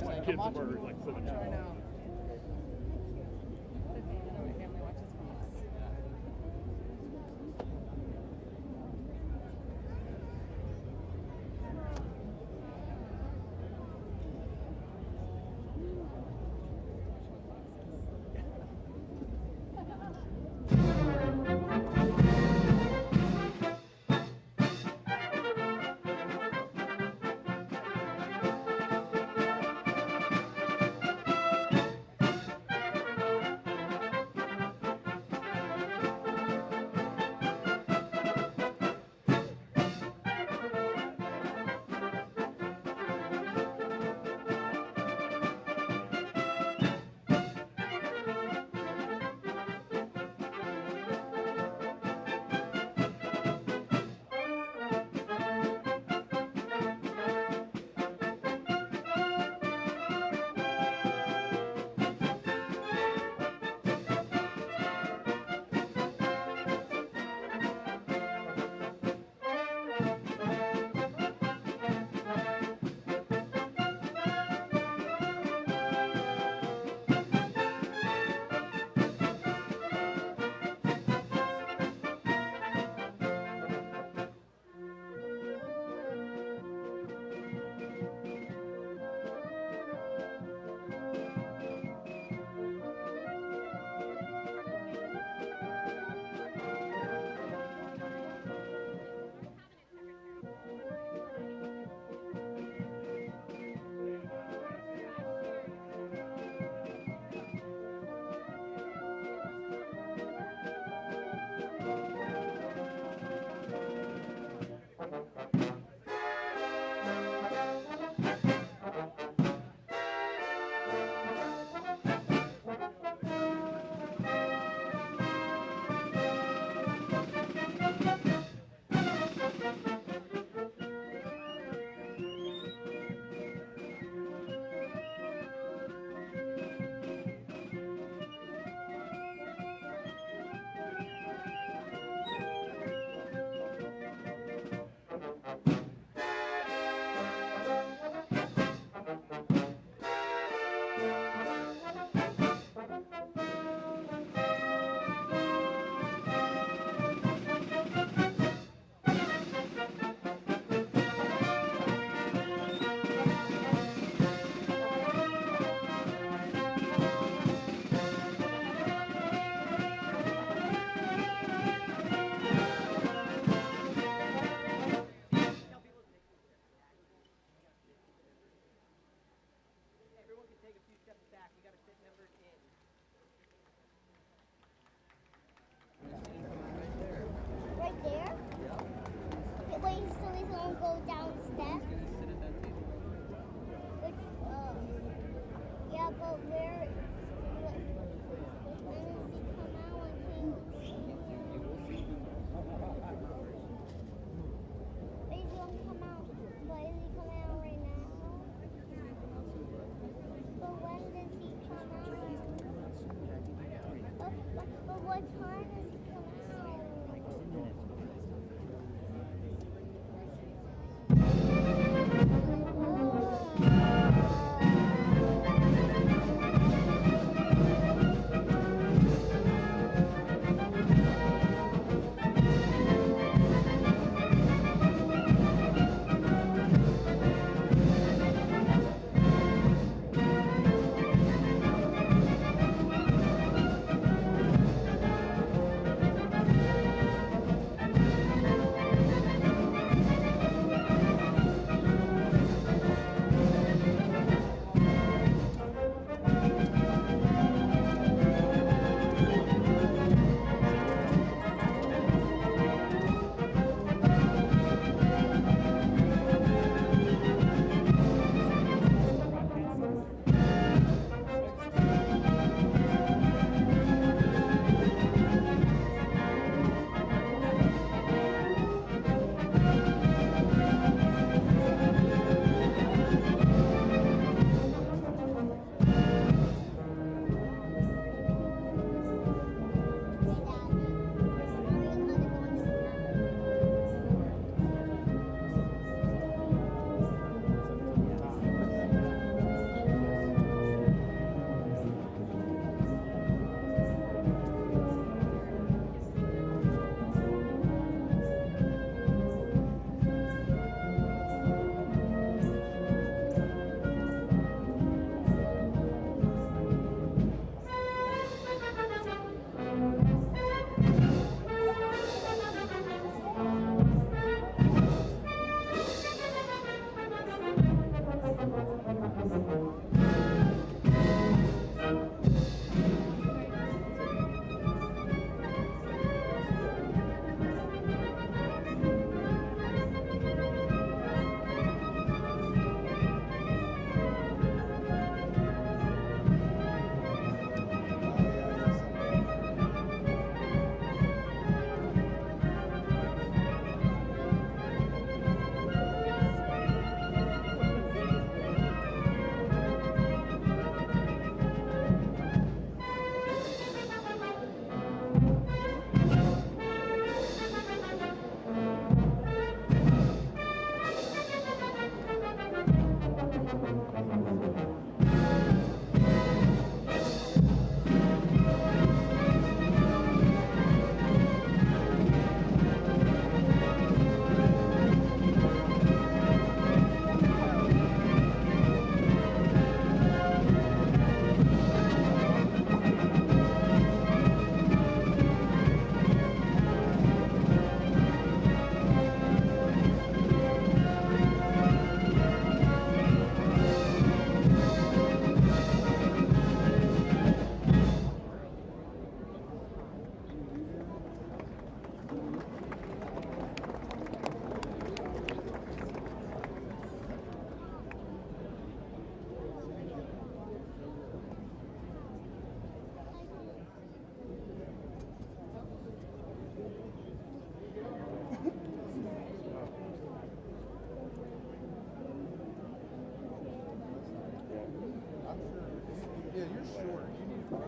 My kids were like sitting I down. know. I know my family watches Fox. Oh,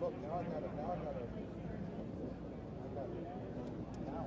look, now I got it. Now I got it. Now.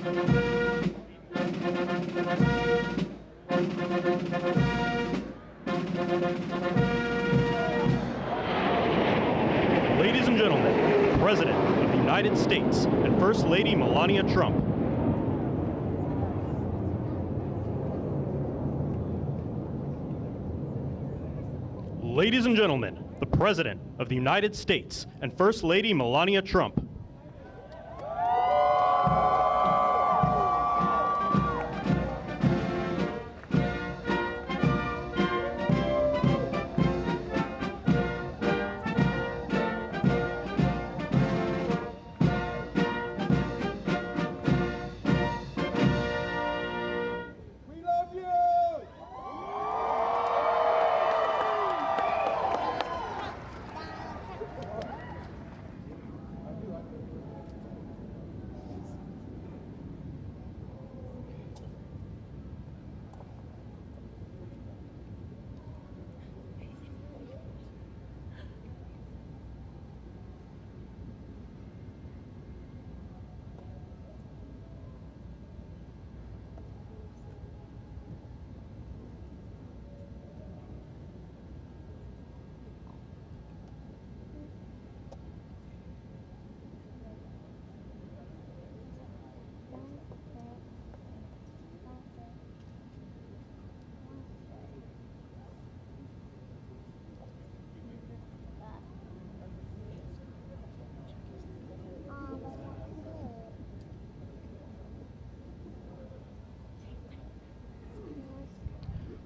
Ladies and gentlemen, the President of the United States and First Lady Melania Trump. Ladies and gentlemen, the President of the United States and First Lady Melania Trump. We love you!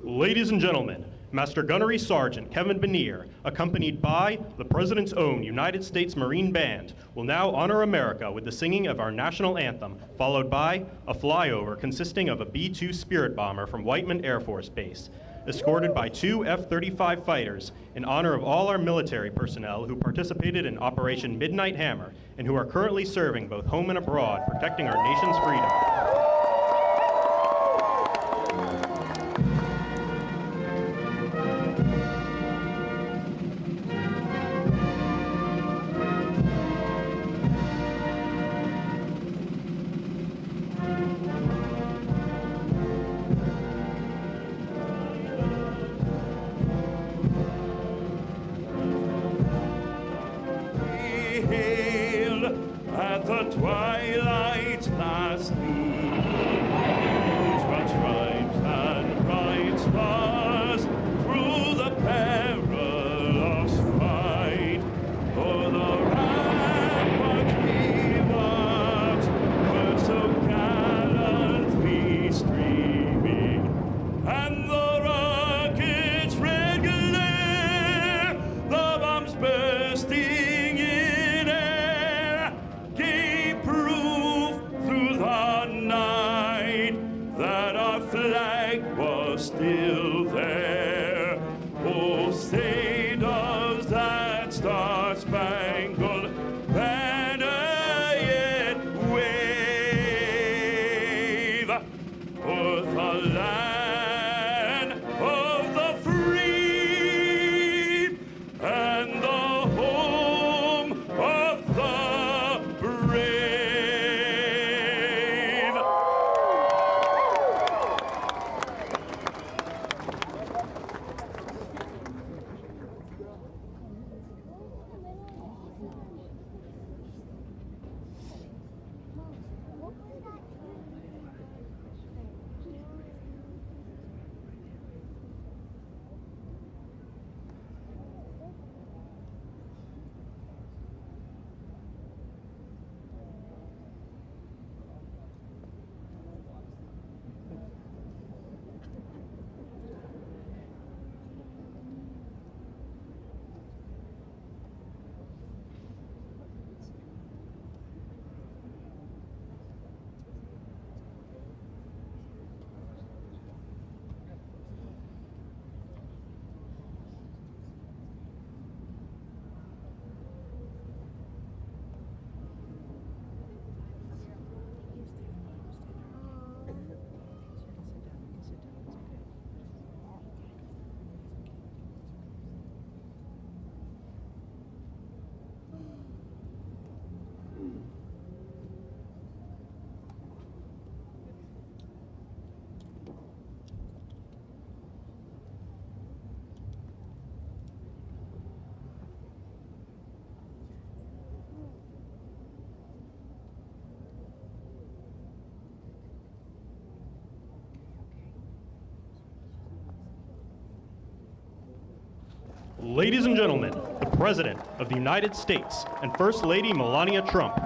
Ladies and gentlemen, Master Gunnery Sergeant Kevin Benier, accompanied by the President's own United States Marine Band, will now honor America with the singing of our national anthem, followed by a flyover consisting of a B-2 Spirit bomber from Whiteman Air Force Base, escorted by 2 F-35 fighters in honor of all our military personnel who participated in Operation Midnight Hammer and who are currently serving both home and abroad, protecting our nation's freedom. Hail at the twilight's last gleam, Ladies and gentlemen, the President of the United States and First Lady Melania Trump.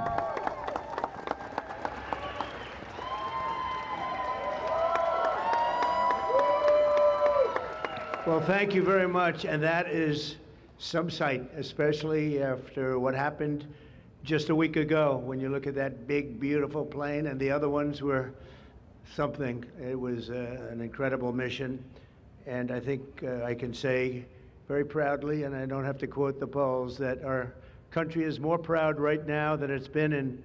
Well, thank you very much, and that is some sight, especially after what happened just a week ago. When you look at that big, beautiful plane, and the other ones were something. It was an incredible mission, and I think I can say very proudly, and I don't have to quote the polls, that our country is more proud right now than it's been in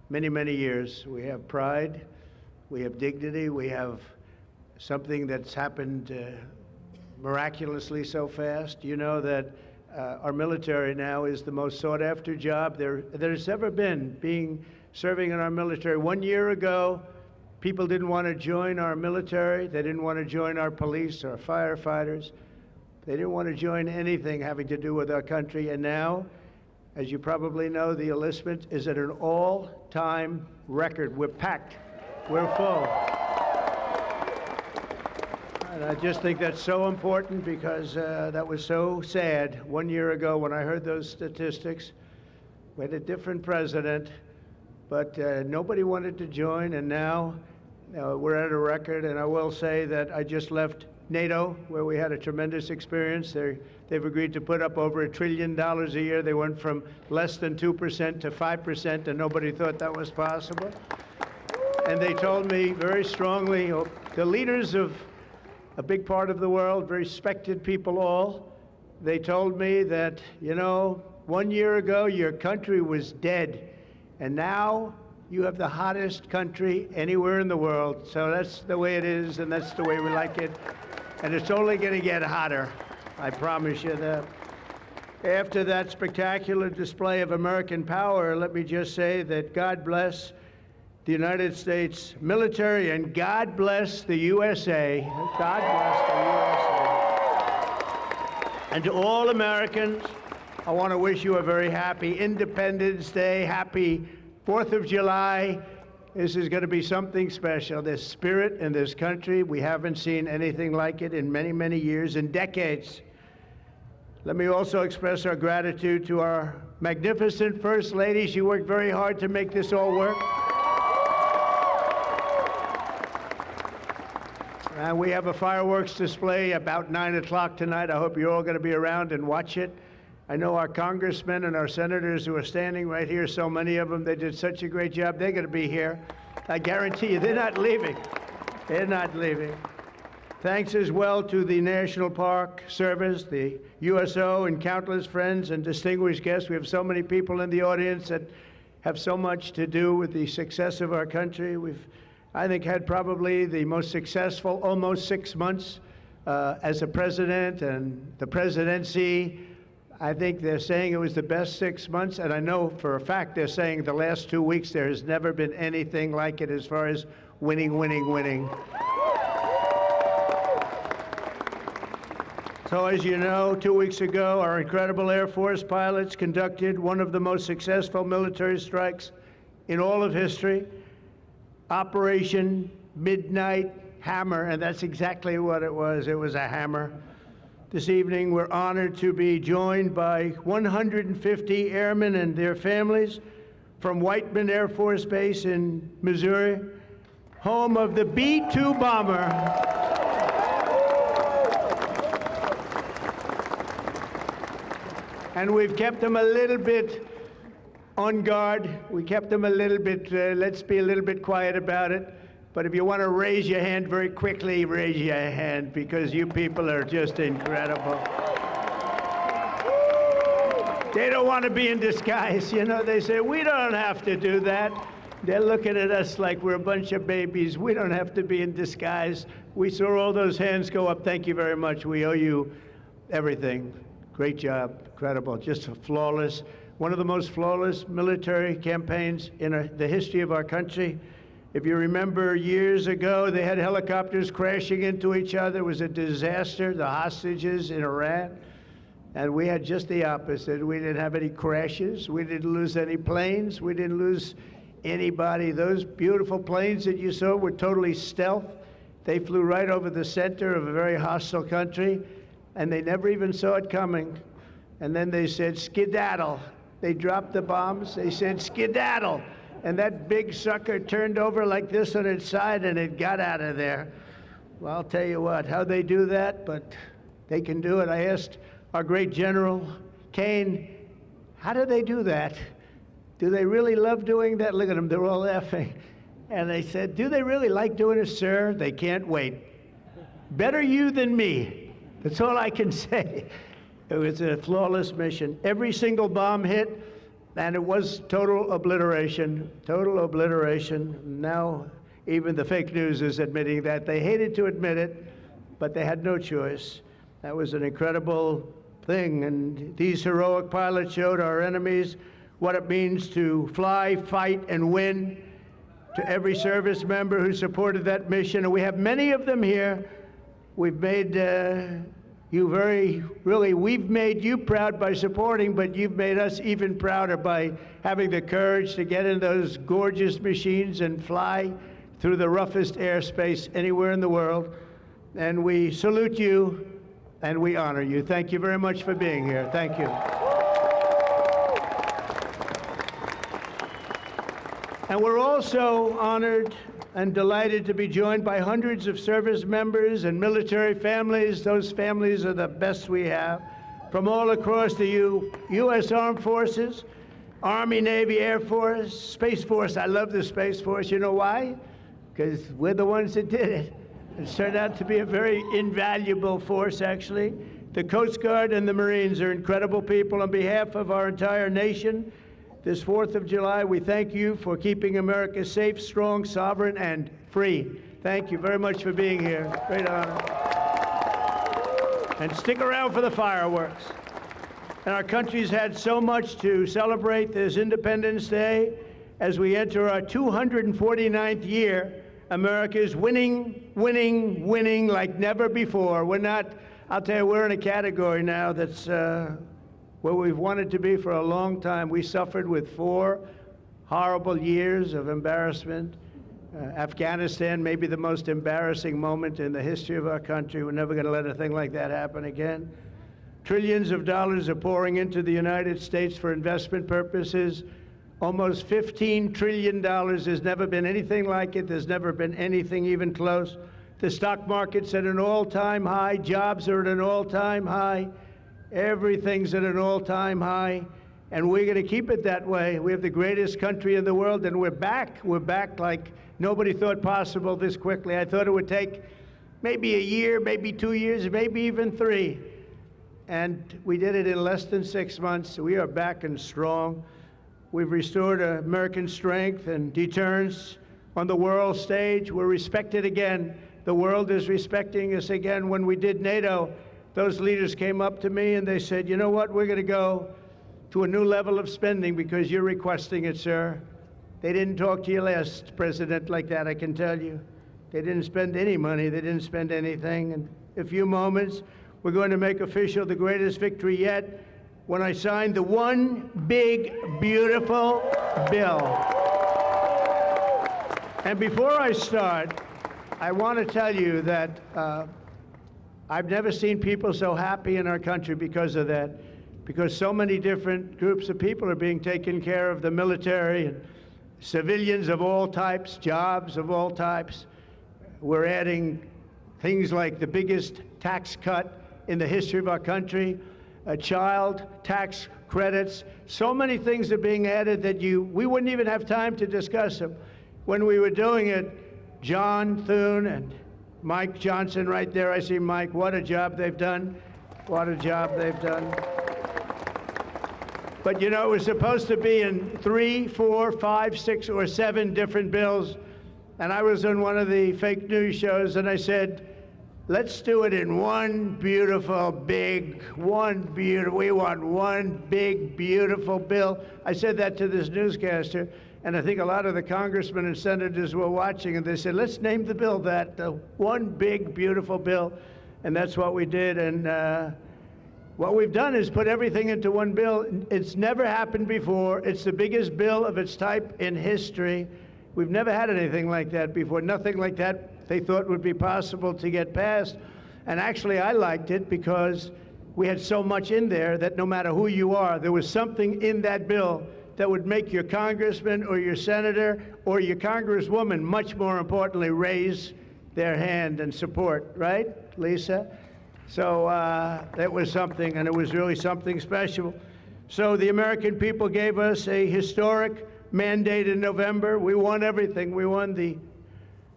many, many years. We have pride, we have dignity, we have something that's happened miraculously so fast. You know that our military now is the most sought after job there's ever been, serving in our military. 1 year ago, people didn't want to join our military. They didn't want to join our police or firefighters. They didn't want to join anything having to do with our country. And now, as you probably know, the enlistment is at an all-time record. We're packed. We're full. And I just think that's so important because that was so sad 1 year ago when I heard those statistics. We had a different president, but nobody wanted to join, and now we're at a record. And I will say that I just left NATO, where we had a tremendous experience. They've agreed to put up over $1 trillion a year. They went from less than 2% to 5%, and nobody thought that was possible. And they told me very strongly, the leaders of a big part of the world, very respected people all, they told me that, 1 year ago your country was dead, and now you have the hottest country anywhere in the world. So that's the way it is, and that's the way we like it. And it's only going to get hotter, I promise you that. After that spectacular display of American power, let me just say that God bless the United States military, and God bless the USA. God bless the USA. And to all Americans, I want to wish you a very happy Independence Day, happy 4th of July. This is going to be something special. This spirit in this country, we haven't seen anything like it in many, many years, in decades. Let me also express our gratitude to our magnificent First Lady. She worked very hard to make this all work. And we have a fireworks display about 9 o'clock tonight. I hope you're all going to be around and watch it. I know our congressmen and our senators who are standing right here, so many of them, they did such a great job. They're going to be here. I guarantee you, they're not leaving. They're not leaving. Thanks as well to the National Park Service, the USO, and countless friends and distinguished guests. We have so many people in the audience that have so much to do with the success of our country. We've, I think, had probably the most successful almost 6 months as a president and the presidency. I think they're saying it was the best 6 months, and I know for a fact they're saying the last 2 weeks there has never been anything like it as far as winning. So as you know, 2 weeks ago, our incredible Air Force pilots conducted one of the most successful military strikes in all of history, Operation Midnight Hammer, and that's exactly what it was. It was a hammer. This evening, we're honored to be joined by 150 airmen and their families from Whiteman Air Force Base in Missouri, home of the B-2 bomber. And we've kept them a little bit on guard. We kept them a little bit, let's be a little bit quiet about it. But if you want to raise your hand very quickly, raise your hand, because you people are just incredible. They don't want to be in disguise. They say, we don't have to do that. They're looking at us like we're a bunch of babies. We don't have to be in disguise. We saw all those hands go up. Thank you very much. We owe you everything. Great job. Incredible. Just flawless. One of the most flawless military campaigns in the history of our country. If you remember years ago, they had helicopters crashing into each other. It was a disaster, the hostages in Iran. And we had just the opposite. We didn't have any crashes. We didn't lose any planes. We didn't lose anybody. Those beautiful planes that you saw were totally stealth. They flew right over the center of a very hostile country. and they never even saw it coming. And then they said, skedaddle. They dropped the bombs. They said, skedaddle. And that big sucker turned over like this on its side, and it got out of there. Well, I'll tell you what, how they do that, but they can do it. I asked our great General Kane, how do they do that? Do they really love doing that? Look at them, they're all laughing. And they said, do they really like doing it, sir? They can't wait. Better you than me. That's all I can say. It was a flawless mission. Every single bomb hit, and it was total obliteration, total obliteration. Now, even the fake news is admitting that. They hated to admit it, but they had no choice. That was an incredible thing, and these heroic pilots showed our enemies what it means to fly, fight, and win. To every service member who supported that mission, and we have many of them here, we've made we've made you proud by supporting, but you've made us even prouder by having the courage to get in those gorgeous machines and fly through the roughest airspace anywhere in the world. And we salute you and we honor you. Thank you very much for being here. Thank you. And we're also honored and delighted to be joined by hundreds of service members and military families. Those families are the best we have, from all across the U.S. Armed Forces, Army, Navy, Air Force, Space Force. I love the Space Force. You know why? Because we're the ones that did it. It's turned out to be a very invaluable force, actually. The Coast Guard and the Marines are incredible people. On behalf of our entire nation, this 4th of July, we thank you for keeping America safe, strong, sovereign, and free. Thank you very much for being here. Great honor. And stick around for the fireworks. And our country's had so much to celebrate this Independence Day. As we enter our 249th year, America is winning, winning, winning like never before. We're not, I'll tell you, we're in a category now that's where we've wanted to be for a long time. We suffered with 4 horrible years of embarrassment. Afghanistan may be the most embarrassing moment in the history of our country. We're never going to let a thing like that happen again. Trillions of dollars are pouring into the United States for investment purposes. Almost $15 trillion. There's never been anything like it. There's never been anything even close. The stock market's at an all-time high. Jobs are at an all-time high. Everything's at an all-time high, and we're going to keep it that way. We have the greatest country in the world, and we're back. We're back like nobody thought possible this quickly. I thought it would take maybe a year, maybe 2 years, maybe even 3. And we did it in less than 6 months. We are back and strong. We've restored American strength and deterrence on the world stage. We're respected again. The world is respecting us again. When we did NATO, those leaders came up to me and they said, you know what, we're going to go to a new level of spending because you're requesting it, sir. They didn't talk to you last president like that, I can tell you. They didn't spend any money. They didn't spend anything. In a few moments, we're going to make official the greatest victory yet when I signed the one big, beautiful bill. And before I start, I want to tell you that I've never seen people so happy in our country because of that, because so many different groups of people are being taken care of, the military and civilians of all types, jobs of all types. We're adding things like the biggest tax cut in the history of our country, child tax credits. So many things are being added that we wouldn't even have time to discuss them. When we were doing it, John Thune and Mike Johnson right there, I see Mike, what a job they've done. What a job they've done. But you know, it was supposed to be in 3, 4, 5, 6, or 7 different bills. And I was on one of the fake news shows and I said, let's do it in one beautiful, big, we want one big, beautiful bill. I said that to this newscaster. And I think a lot of the congressmen and senators were watching, and they said, let's name the bill that, the one big, beautiful bill. And that's what we did. And what we've done is put everything into one bill. It's never happened before. It's the biggest bill of its type in history. We've never had anything like that before. Nothing like that they thought would be possible to get passed. And actually, I liked it because we had so much in there that no matter who you are, there was something in that bill that would make your congressman or your senator or your congresswoman, much more importantly, raise their hand and support, right, Lisa? So that was something, and it was really something special. So the American people gave us a historic mandate in November. We won everything. We won the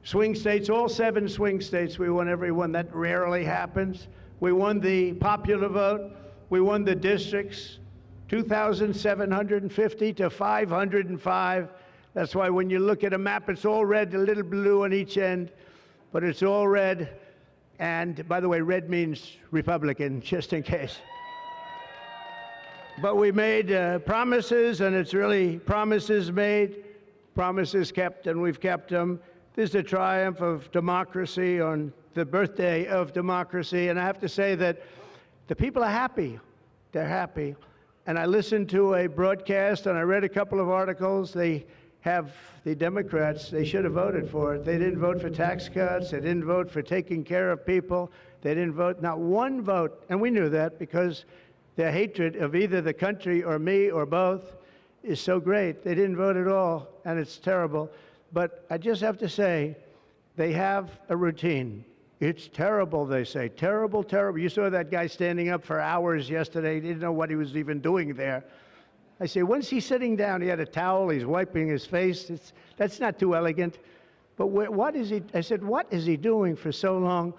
swing states, all 7 swing states. We won every one. That rarely happens. We won the popular vote. We won the districts, 2,750 to 505. That's why when you look at a map, it's all red, a little blue on each end, but it's all red. And by the way, red means Republican, just in case. But we made promises, and it's really promises made, promises kept, and we've kept them. This is a triumph of democracy on the birthday of democracy, and I have to say that the people are happy. They're happy. And I listened to a broadcast, and I read a couple of articles. They have the Democrats, they should have voted for it. They didn't vote for tax cuts. They didn't vote for taking care of people. They didn't vote, not one vote. And we knew that because their hatred of either the country or me or both is so great. They didn't vote at all, and it's terrible. But I just have to say, they have a routine. It's terrible, they say. Terrible, terrible. You saw that guy standing up for hours yesterday. He didn't know what he was even doing there. I say, when's he sitting down? He had a towel. He's wiping his face. That's not too elegant. But what is he? I said, what is he doing for so long?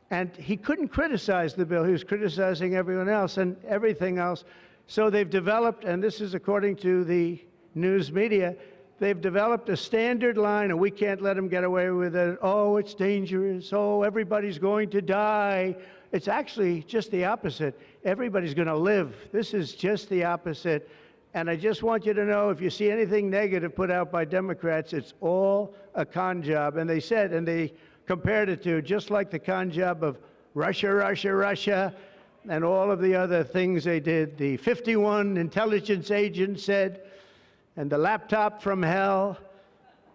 And he couldn't criticize the bill. He was criticizing everyone else and everything else. So they've developed, and this is according to the news media, they've developed a standard line, and we can't let them get away with it. Oh, it's dangerous. Oh, everybody's going to die. It's actually just the opposite. Everybody's going to live. This is just the opposite. And I just want you to know, if you see anything negative put out by Democrats, it's all a con job. And they said, and they compared it to just like the con job of Russia, Russia, Russia, and all of the other things they did. The 51 intelligence agents said, and the laptop from hell,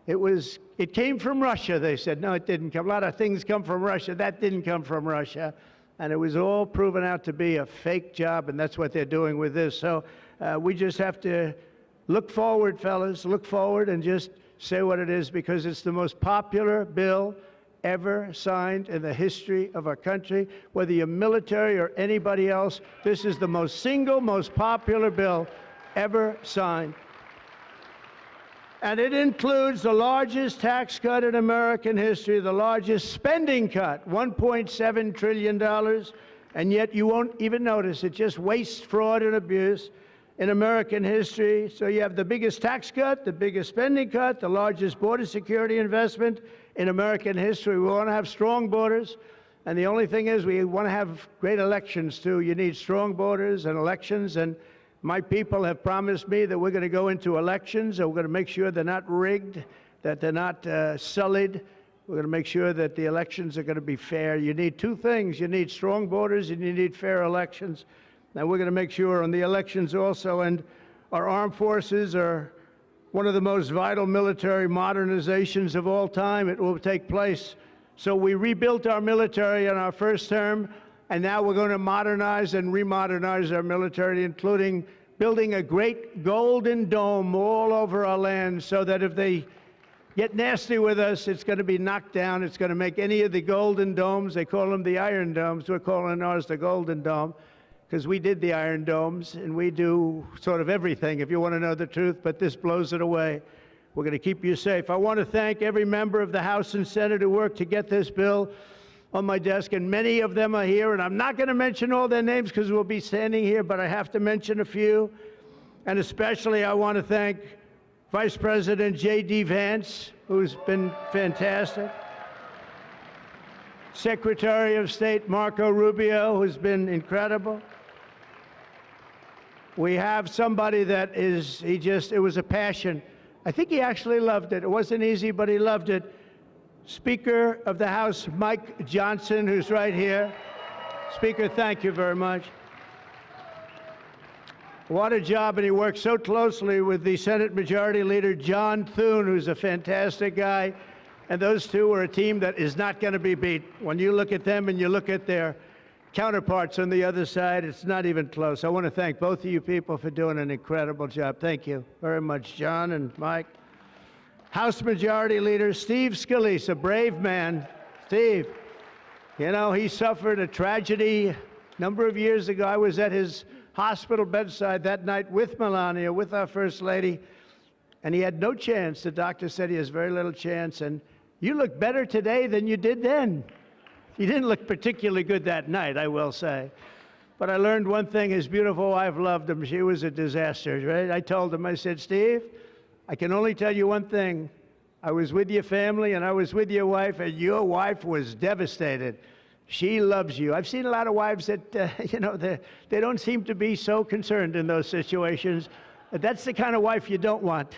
it came from Russia, they said. No, it didn't come. A lot of things come from Russia. That didn't come from Russia. And it was all proven out to be a fake job, and that's what they're doing with this. So we just have to look forward, fellas, look forward and just say what it is, because it's the most popular bill ever signed in the history of our country. Whether you're military or anybody else, this is the most popular bill ever signed. And it includes the largest tax cut in American history, the largest spending cut, $1.7 trillion, and yet you won't even notice it. Just waste, fraud, and abuse in American history. So you have the biggest tax cut, the biggest spending cut, the largest border security investment in American history. We want to have strong borders, and the only thing is we want to have great elections, too. You need strong borders and elections, and my people have promised me that we're going to go into elections, and we're going to make sure they're not rigged, that they're not sullied. We're going to make sure that the elections are going to be fair. You need two things. You need strong borders, and you need fair elections. And we're going to make sure on the elections also. And our armed forces are one of the most vital military modernizations of all time. It will take place. So we rebuilt our military in our first term. And now we're going to modernize and remodernize our military, including building a great golden dome all over our land, so that if they get nasty with us, it's going to be knocked down. It's going to make any of the golden domes, they call them the iron domes, we're calling ours the golden dome, because we did the iron domes, and we do sort of everything, if you want to know the truth, but this blows it away. We're going to keep you safe. I want to thank every member of the House and Senate who worked to get this bill on my desk, and many of them are here, and I'm not going to mention all their names because we'll be standing here, but I have to mention a few. And especially I want to thank Vice President J.D. Vance, who's been fantastic, Secretary of State Marco Rubio, who's been incredible. We have somebody that it was a passion. I think he actually loved it. It wasn't easy, but he loved it. Speaker of the House, Mike Johnson, who's right here. Speaker, thank you very much. What a job, and he worked so closely with the Senate Majority Leader, John Thune, who's a fantastic guy. And those two are a team that is not going to be beat. When you look at them and you look at their counterparts on the other side, it's not even close. I want to thank both of you people for doing an incredible job. Thank you very much, John and Mike. House Majority Leader Steve Scalise, a brave man. Steve, you know, he suffered a tragedy a number of years ago. I was at his hospital bedside that night with Melania, with our First Lady, and he had no chance. The doctor said he has very little chance, and you look better today than you did then. He didn't look particularly good that night, I will say. But I learned one thing, his beautiful wife loved him. She was a disaster, right? I told him, I said, Steve, I can only tell you one thing. I was with your family and I was with your wife, and your wife was devastated. She loves you. I've seen a lot of wives that, you know, they don't seem to be so concerned in those situations. That's the kind of wife you don't want.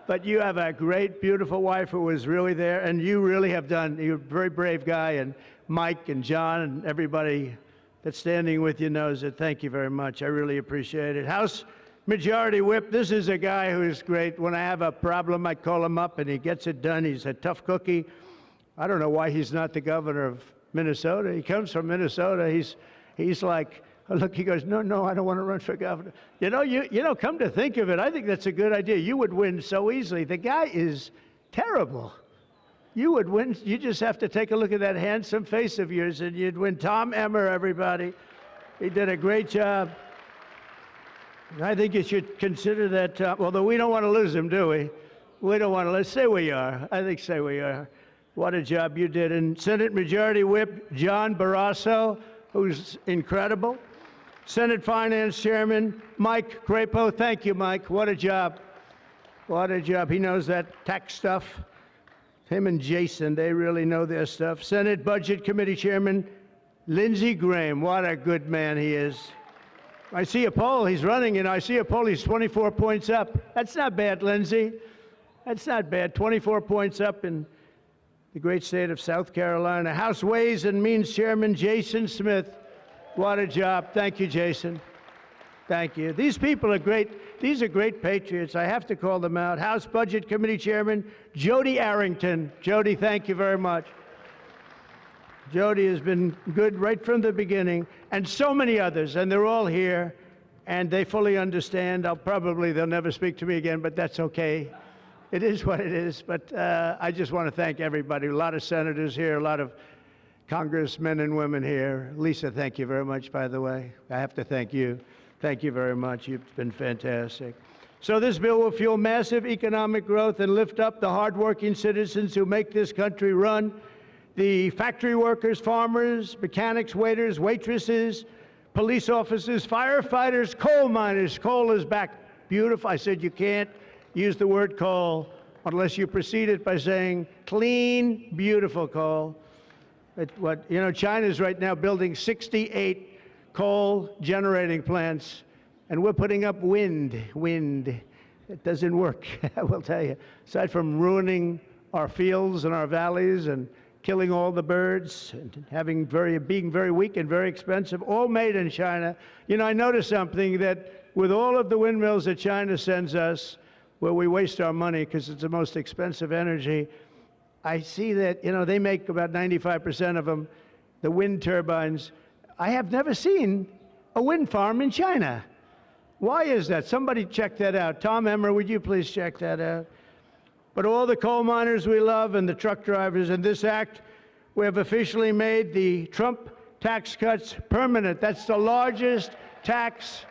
But you have a great, beautiful wife who was really there, and you really have done. You're a very brave guy, and Mike and John and everybody that's standing with you knows it. Thank you very much. I really appreciate it. House Majority Whip, this is a guy who is great. When I have a problem, I call him up, and he gets it done. He's a tough cookie. I don't know why he's not the governor of Minnesota. He comes from Minnesota. He's like, look, he goes, no, I don't want to run for governor. You know, come to think of it, I think that's a good idea. You would win so easily. The guy is terrible. You would win. You just have to take a look at that handsome face of yours, and you'd win. Tom Emmer, everybody. He did a great job. I think you should consider that, although we don't want to lose him, do we? We don't want to. Let's say we are. I think say we are. What a job you did. And Senate Majority Whip John Barrasso, who's incredible. Senate Finance Chairman Mike Crapo. Thank you, Mike. What a job. What a job. He knows that tax stuff. Him and Jason, they really know their stuff. Senate Budget Committee Chairman Lindsey Graham. What a good man he is. I see a poll. He's running, and I see a poll. He's 24 points up. That's not bad, Lindsey. That's not bad. 24 points up in the great state of South Carolina. House Ways and Means Chairman Jason Smith. What a job. Thank you, Jason. Thank you. These people are great. These are great patriots. I have to call them out. House Budget Committee Chairman Jody Arrington. Jody, thank you very much. Jody has been good right from the beginning, and so many others, and they're all here, and they fully understand. They'll never speak to me again, but that's okay. It is what it is. But I just want to thank everybody. A lot of senators here, a lot of congressmen and women here. Lisa, thank you very much, by the way. I have to thank you. Thank you very much. You've been fantastic. So this bill will fuel massive economic growth and lift up the hardworking citizens who make this country run. The factory workers, farmers, mechanics, waiters, waitresses, police officers, firefighters, coal miners. Coal is back. Beautiful. I said you can't use the word coal unless you precede it by saying clean, beautiful coal. China's right now building 68 coal generating plants, and we're putting up wind. It doesn't work, I will tell you. Aside from ruining our fields and our valleys and killing all the birds and being very weak and very expensive, all made in China. You know, I noticed something, that with all of the windmills that China sends us, where we waste our money because it's the most expensive energy, I see that, they make about 95% of them, the wind turbines. I have never seen a wind farm in China. Why is that? Somebody check that out. Tom Emmer, would you please check that out? But all the coal miners we love and the truck drivers, in this act, we have officially made the Trump tax cuts permanent. That's the largest tax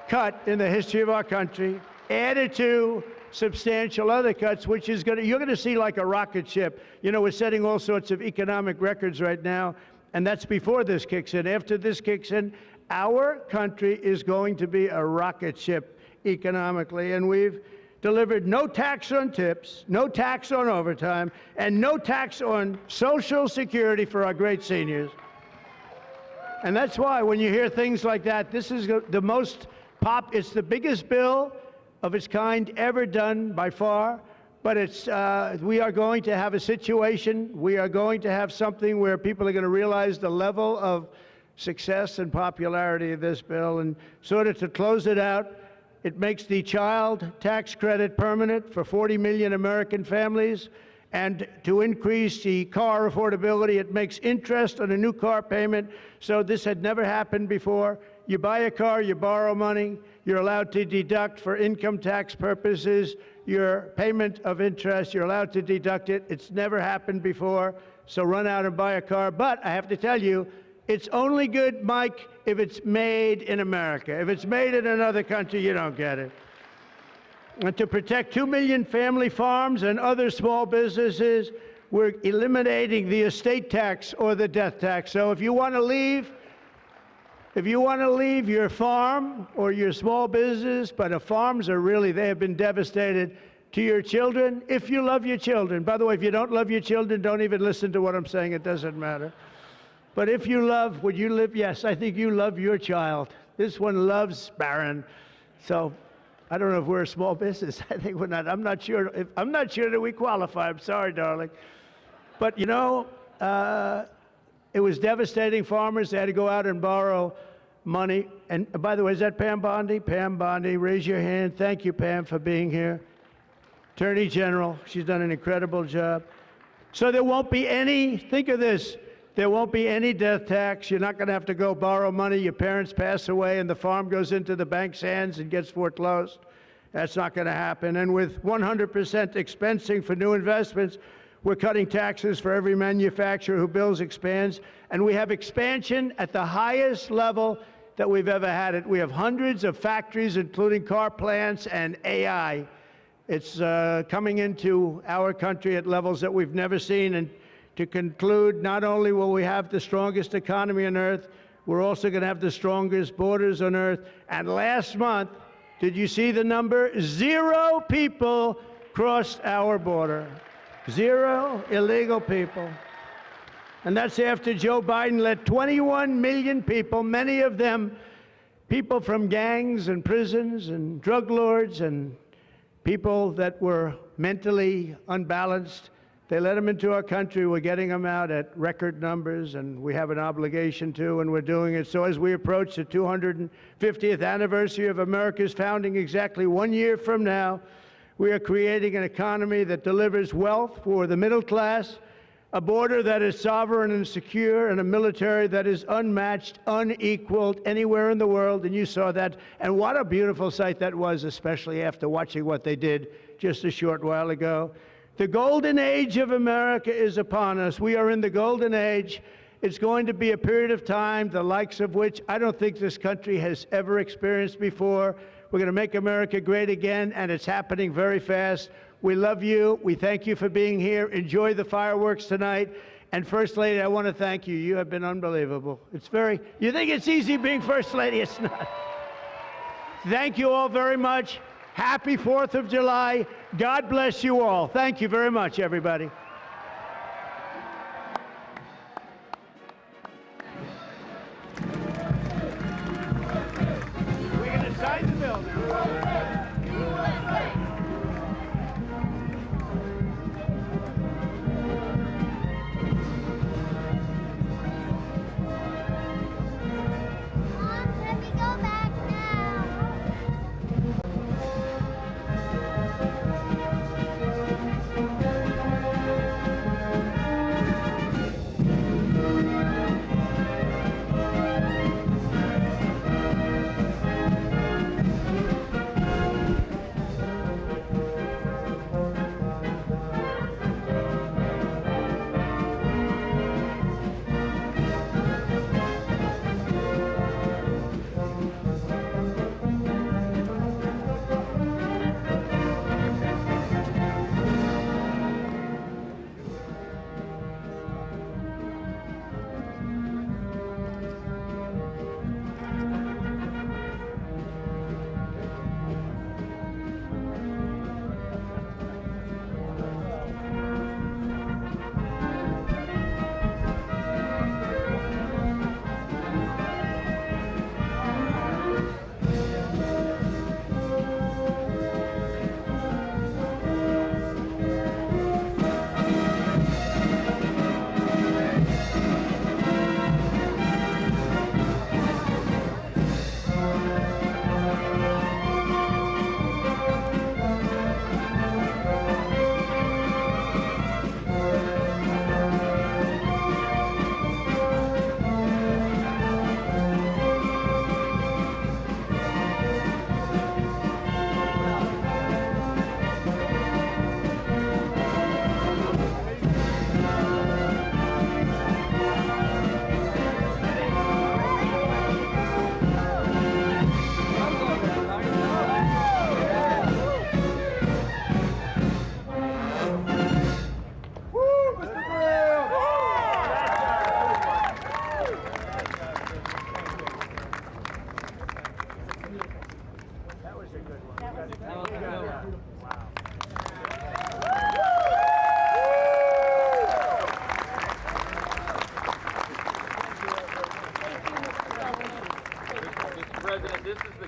cut in the history of our country, added to substantial other cuts, which is you're going to see like a rocket ship. We're setting all sorts of economic records right now, and that's before this kicks in. After this kicks in, our country is going to be a rocket ship economically, and we've delivered no tax on tips, no tax on overtime, and no tax on Social Security for our great seniors. And that's why when you hear things like that, this is the most it's the biggest bill of its kind ever done by far, but we are going to have a situation, we are going to have something where people are going to realize the level of success and popularity of this bill. And sort of to close it out, it makes the child tax credit permanent for 40 million American families, and to increase the car affordability. It makes interest on a new car payment. So this had never happened before. You buy a car, you borrow money, you're allowed to deduct for income tax purposes your payment of interest. You're allowed to deduct it. It's never happened before. So run out and buy a car. But I have to tell you, it's only good, Mike, if it's made in America. If it's made in another country, you don't get it. And to protect 2 million family farms and other small businesses, we're eliminating the estate tax or the death tax. So if you want to leave your farm or your small business, but farms are really, they have been devastated, to your children, if you love your children. By the way, if you don't love your children, don't even listen to what I'm saying. It doesn't matter. But if you love, would you live? Yes, I think you love your child. This one loves Barron. So I don't know if we're a small business. I think we're not. I'm not sure that we qualify. I'm sorry, darling. But you know, it was devastating. Farmers, they had to go out and borrow money. And by the way, is that Pam Bondi? Pam Bondi, raise your hand. Thank you, Pam, for being here. Attorney General, she's done an incredible job. So there won't be any, think of this, there won't be any death tax. You're not going to have to go borrow money. Your parents pass away and the farm goes into the bank's hands and gets foreclosed. That's not going to happen. And with 100% expensing for new investments, we're cutting taxes for every manufacturer who builds, expands. And we have expansion at the highest level that we've ever had it. We have hundreds of factories, including car plants and AI. It's coming into our country at levels that we've never seen. And to conclude, not only will we have the strongest economy on earth, we're also going to have the strongest borders on earth. And last month, did you see the number? 0 people crossed our border. 0 illegal people. And that's after Joe Biden let 21 million people, many of them people from gangs and prisons and drug lords and people that were mentally unbalanced, they let them into our country. We're getting them out at record numbers, and we have an obligation to, and we're doing it. So as we approach the 250th anniversary of America's founding exactly 1 year from now, we are creating an economy that delivers wealth for the middle class, a border that is sovereign and secure, and a military that is unmatched, unequaled anywhere in the world. And you saw that. And what a beautiful sight that was, especially after watching what they did just a short while ago. The golden age of America is upon us. We are in the golden age. It's going to be a period of time, the likes of which I don't think this country has ever experienced before. We're going to make America great again, and it's happening very fast. We love you. We thank you for being here. Enjoy the fireworks tonight. And First Lady, I want to thank you. You have been unbelievable. You think it's easy being First Lady? It's not. Thank you all very much. Happy 4th of July. God bless you all. Thank you very much, everybody. We're going to sign the bill now. Let me go back now.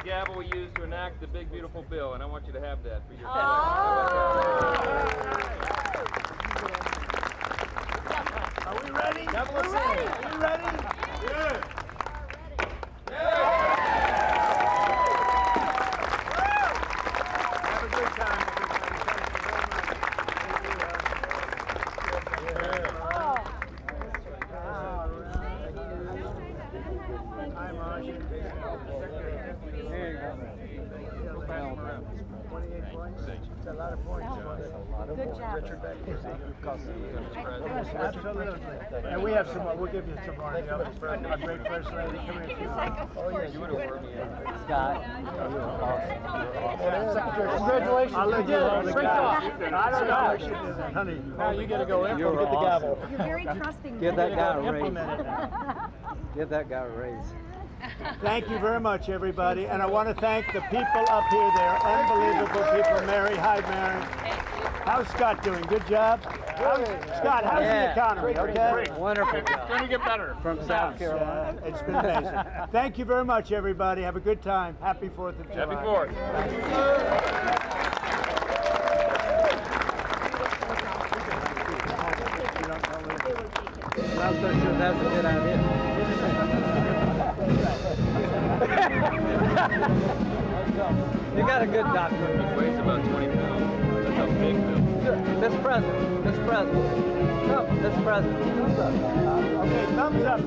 the gavel we use to enact the big, beautiful bill, and I want you to have that for your Are we ready? Gavel us in. Are we ready? Yeah. Have a good time, everybody. Hi, Marsh. There you go. 28 points. It's a lot of points. Good job. Absolutely. And we have some more. We'll give you some more. Our great first lady. Come here. Oh, yeah, you would have worked me in. Scott, you were awesome. Congratulations. I'll let you know the gavel. I don't know. Honey, now you got to go in. You're Get the gavel. You're very trusting. Give that guy a raise. Implement it now. Give that guy a raise. Thank you very much, everybody. And I want to thank the people up here. They're unbelievable people. Mary, hi, Mary. How's Scott doing? Good job? Scott, how's the economy? Okay? Wonderful job. Going to get better. From South Carolina. It's been amazing. Thank you very much, everybody. Have a good time. Happy 4th of July. Happy 4th. I'm not so sure that's a good idea. You got a good doctor. It weighs about 20 pounds. That's a big bill. This president. This president. Come, this president. Okay, thumbs up.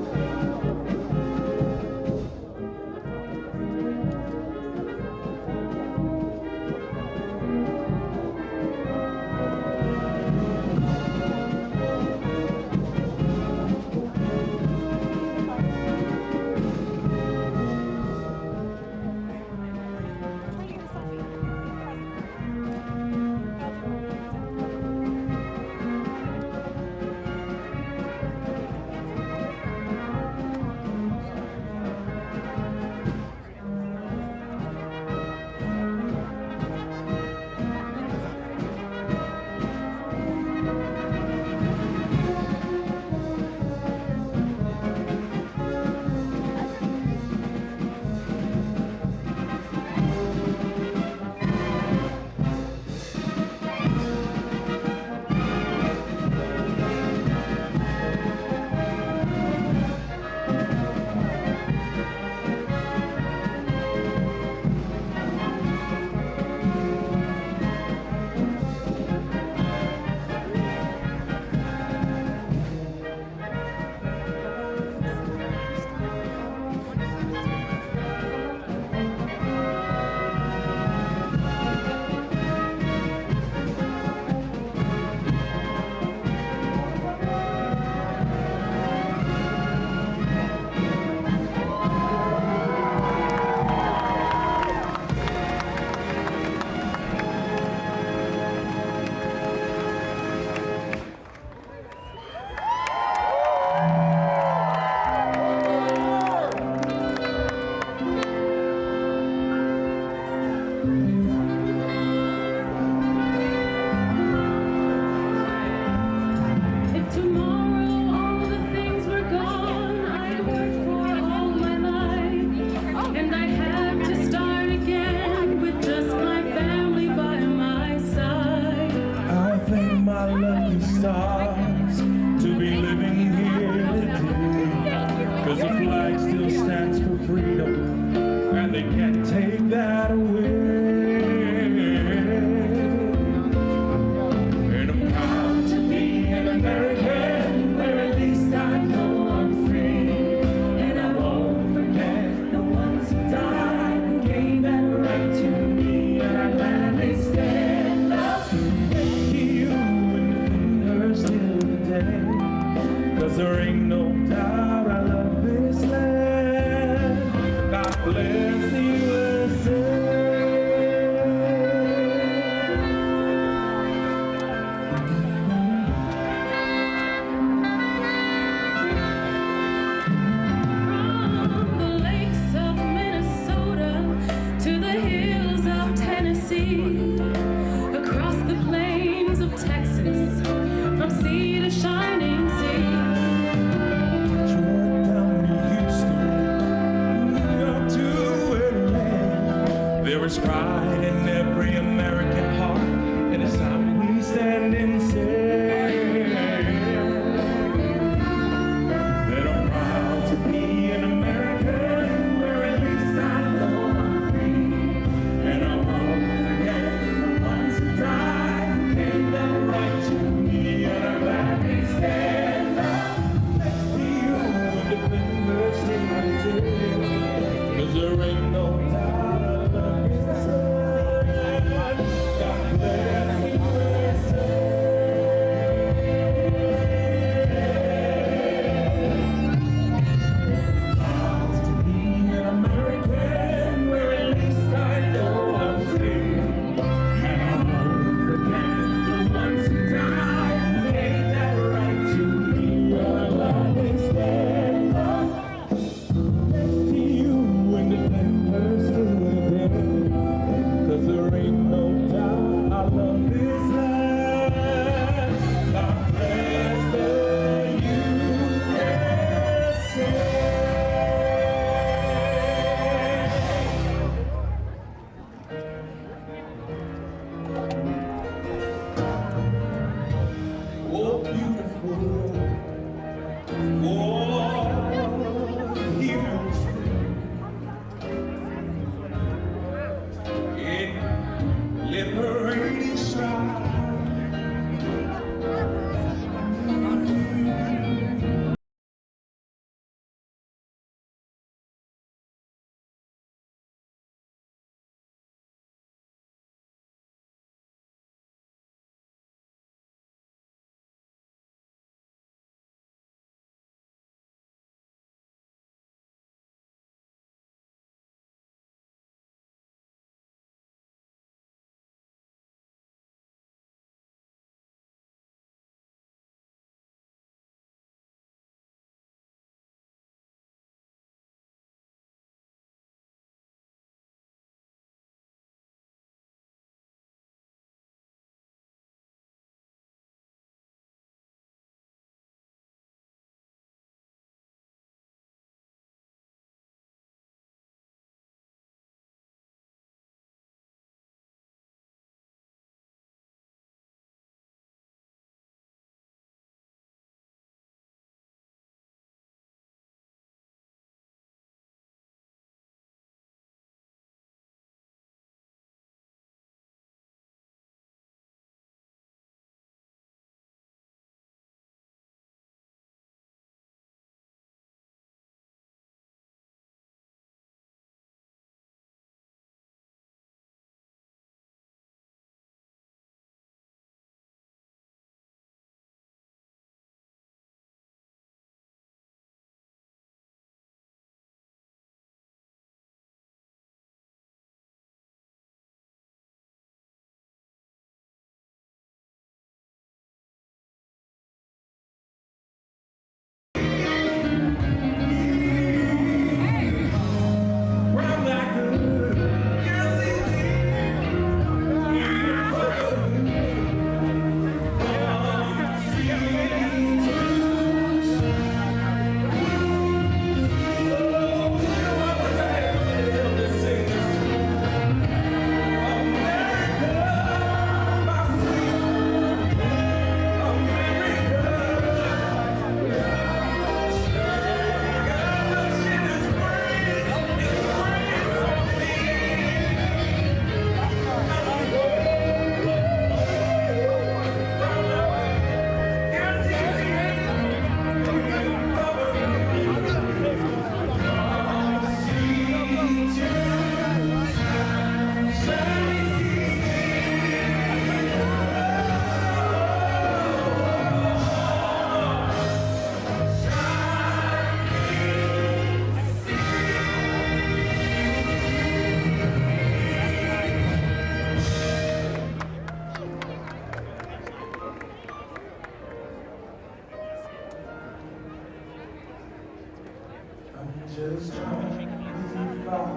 just trying to fly.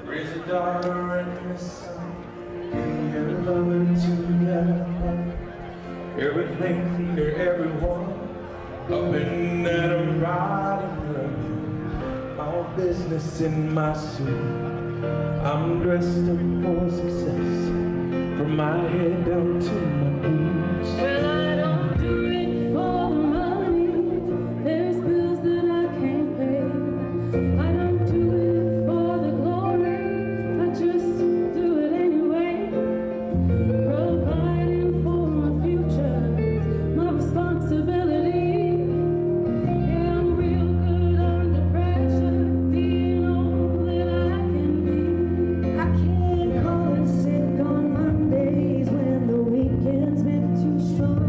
Raise a daughter and a son. Be a lover together. Everything to everyone. Up in that I'm riding around. All business in my suit. I'm dressed up for success. From my head down to my boots. Well, I don't do it for the money. There's bills that I can't pay. I don't do it for the glory. I just do it anyway. Providing for my future, my responsibility. Yeah, I'm real good under pressure, being all that I can be. I can't call it sick on Mondays when the weekend's been too strong.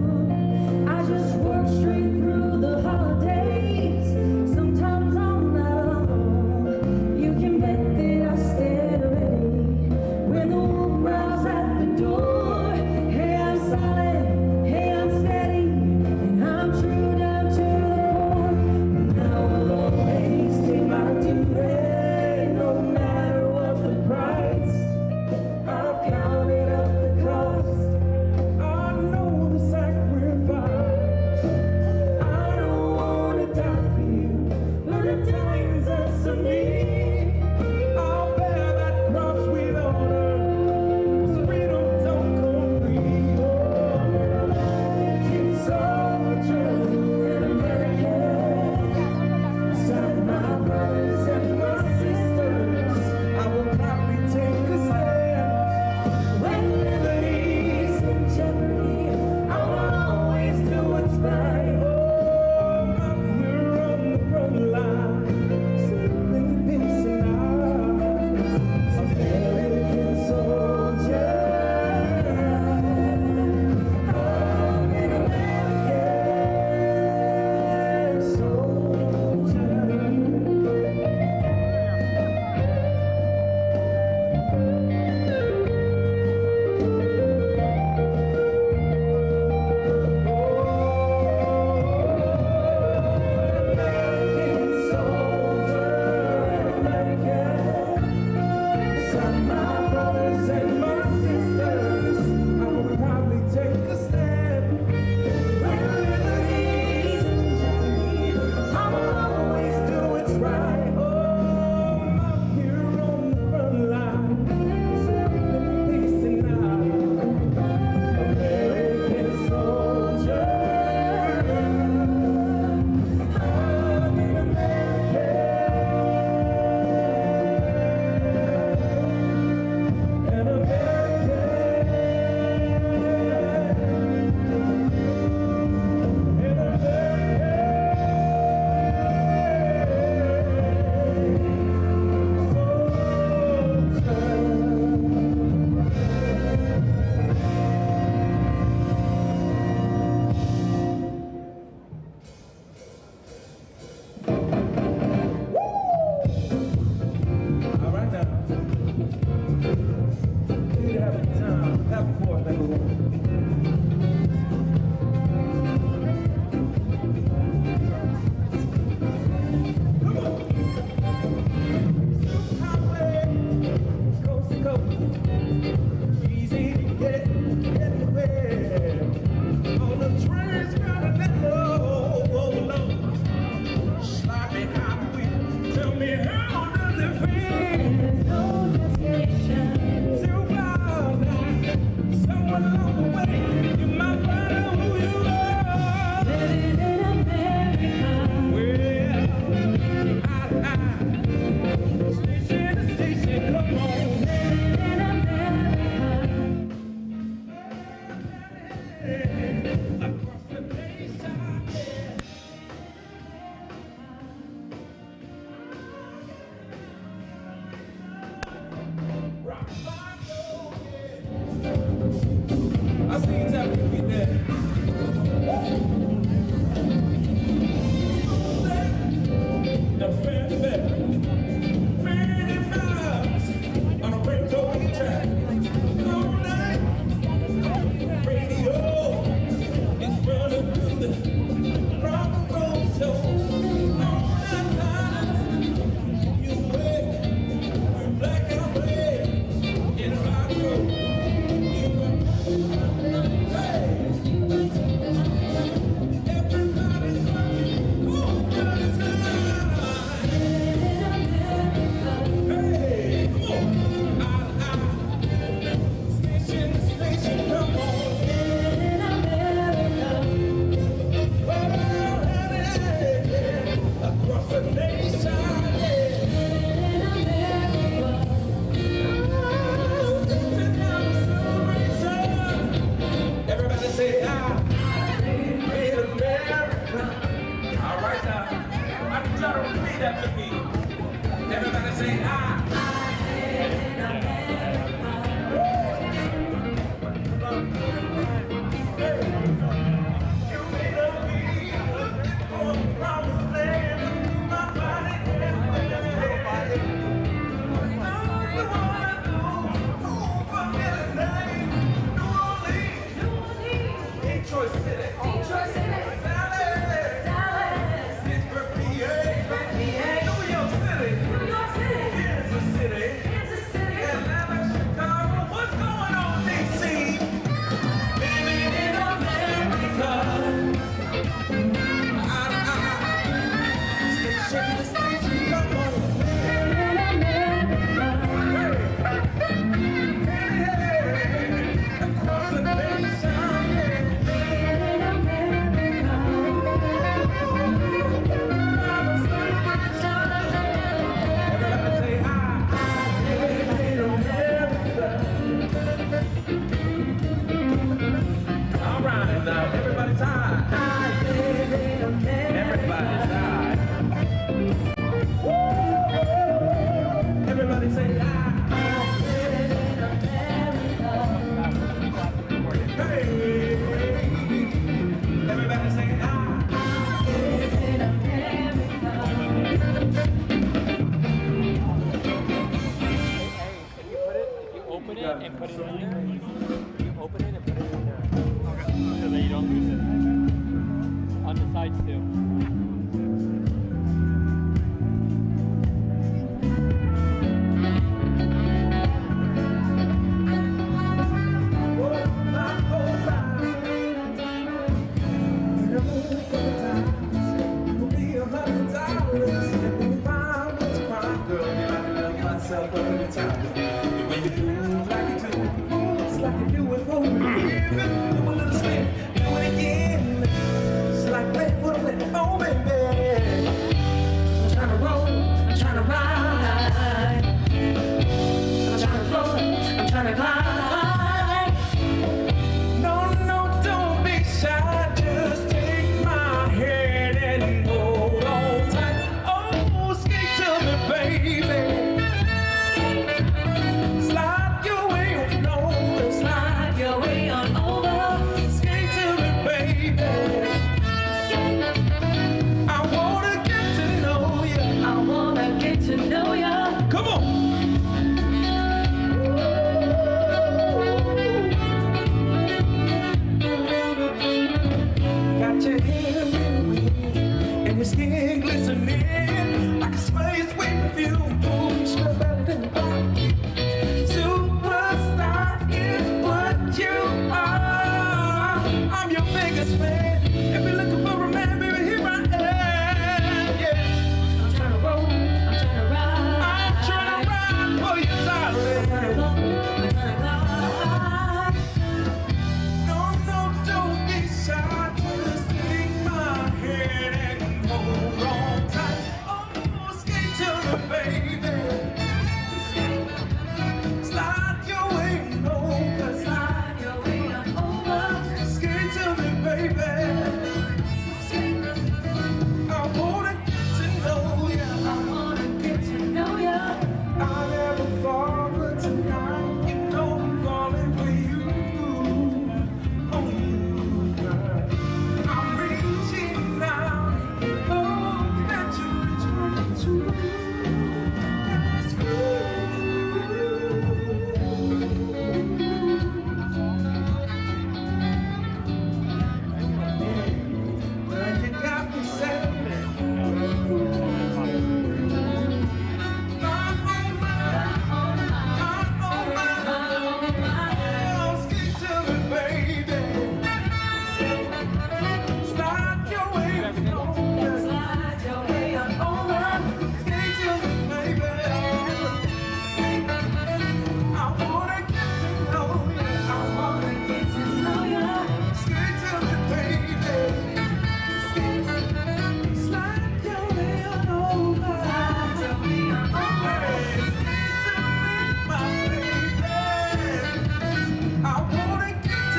across the nation. Everybody say, I made America. All right now, I need y'all to repeat after me. Everybody say, I made And put it in there. You open it and put it in there. Okay. So that you don't lose it. On the sides too. Skin glistening like a space with perfume. Smell